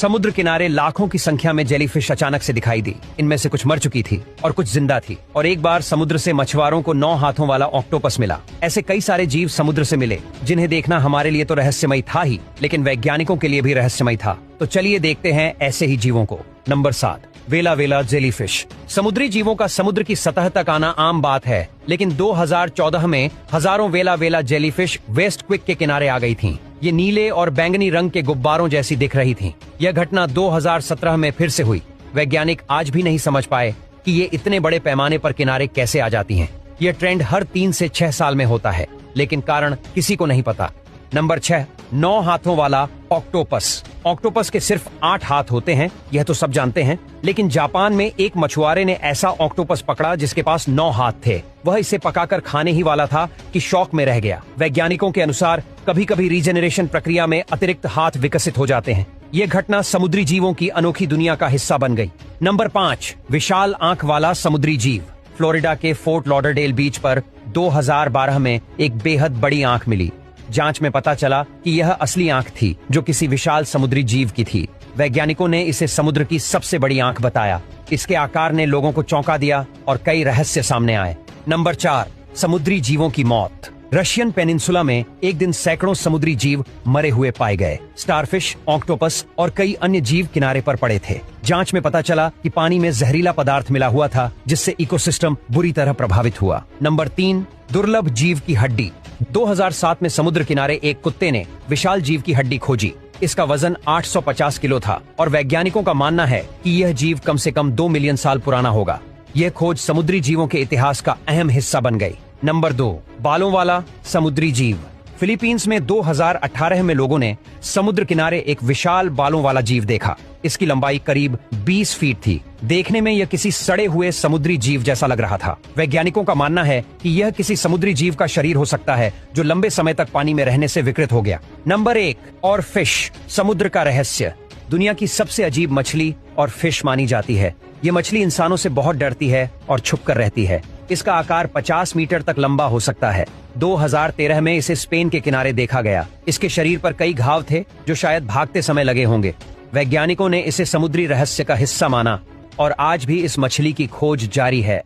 समुद्र किनारे लाखों की संख्या में जेलीफिश अचानक से दिखाई दी। इनमें से कुछ मर चुकी थी और कुछ जिंदा थी। और एक बार समुद्र से मछुआरों को 9 हाथों वाला ऑक्टोपस मिला। ऐसे कई सारे जीव समुद्र से मिले जिन्हें देखना हमारे लिए तो रहस्यमय था ही, लेकिन वैज्ञानिकों के लिए भी रहस्यमय था। तो चलिए देखते हैं ऐसे ही जीवों को। नंबर 7, वेला वेला जेलीफिश। समुद्री जीवों का समुद्र की सतह तक आना आम बात है, लेकिन 2014 में हजारों वेला वेला जेलीफिश वेस्ट क्विक के किनारे आ गई थीं। ये नीले और बैंगनी रंग के गुब्बारों जैसी दिख रही थीं। यह घटना 2017 में फिर से हुई। वैज्ञानिक आज भी नहीं समझ पाए कि ये इतने बड़े पैमाने पर किनारे कैसे आ जाती हैं। यह ट्रेंड हर 3 से 6 साल में होता है, लेकिन कारण किसी को नहीं पता। नंबर 6, 9 हाथों वाला ऑक्टोपस। ऑक्टोपस के सिर्फ 8 हाथ होते हैं, यह तो सब जानते हैं, लेकिन जापान में एक मछुआरे ने ऐसा ऑक्टोपस पकड़ा जिसके पास 9 हाथ थे। वह इसे पकाकर खाने ही वाला था कि शौक में रह गया। वैज्ञानिकों के अनुसार कभी कभी रीजेनरेशन प्रक्रिया में अतिरिक्त हाथ विकसित हो जाते हैं। ये घटना समुद्री जीवों की अनोखी दुनिया का हिस्सा बन गई। नंबर 5, विशाल आंख वाला समुद्री जीव। फ्लोरिडा के फोर्ट लॉडरडेल बीच पर 2012 में एक बेहद बड़ी आंख मिली। जांच में पता चला कि यह असली आंख थी जो किसी विशाल समुद्री जीव की थी। वैज्ञानिकों ने इसे समुद्र की सबसे बड़ी आंख बताया। इसके आकार ने लोगों को चौंका दिया और कई रहस्य सामने आए। नंबर 4, समुद्री जीवों की मौत। रशियन पेनिनसुला में एक दिन सैकड़ों समुद्री जीव मरे हुए पाए गए। स्टारफिश, ऑक्टोपस और कई अन्य जीव किनारे पर पड़े थे। जांच में पता चला कि पानी में जहरीला पदार्थ मिला हुआ था, जिससे इकोसिस्टम बुरी तरह प्रभावित हुआ। नंबर 3, दुर्लभ जीव की हड्डी। 2007 में समुद्र किनारे एक कुत्ते ने विशाल जीव की हड्डी खोजी। इसका वजन 850 किलो था और वैज्ञानिकों का मानना है कि यह जीव कम से कम 2 मिलियन साल पुराना होगा। यह खोज समुद्री जीवों के इतिहास का अहम हिस्सा बन गई। नंबर 2, बालों वाला समुद्री जीव। फिलीपींस में 2018 में लोगों ने समुद्र किनारे एक विशाल बालों वाला जीव देखा। इसकी लंबाई करीब 20 फीट थी। देखने में यह किसी सड़े हुए समुद्री जीव जैसा लग रहा था। वैज्ञानिकों का मानना है कि यह किसी समुद्री जीव का शरीर हो सकता है जो लंबे समय तक पानी में रहने से विकृत हो गया। नंबर 1, और फिश, समुद्र का रहस्य। दुनिया की सबसे अजीब मछली और फिश मानी जाती है। ये मछली इंसानों से बहुत डरती है और छुप कर रहती है। इसका आकार 50 मीटर तक लंबा हो सकता है। 2013 में इसे स्पेन के किनारे देखा गया। इसके शरीर पर कई घाव थे जो शायद भागते समय लगे होंगे। वैज्ञानिकों ने इसे समुद्री रहस्य का हिस्सा माना और आज भी इस मछली की खोज जारी है।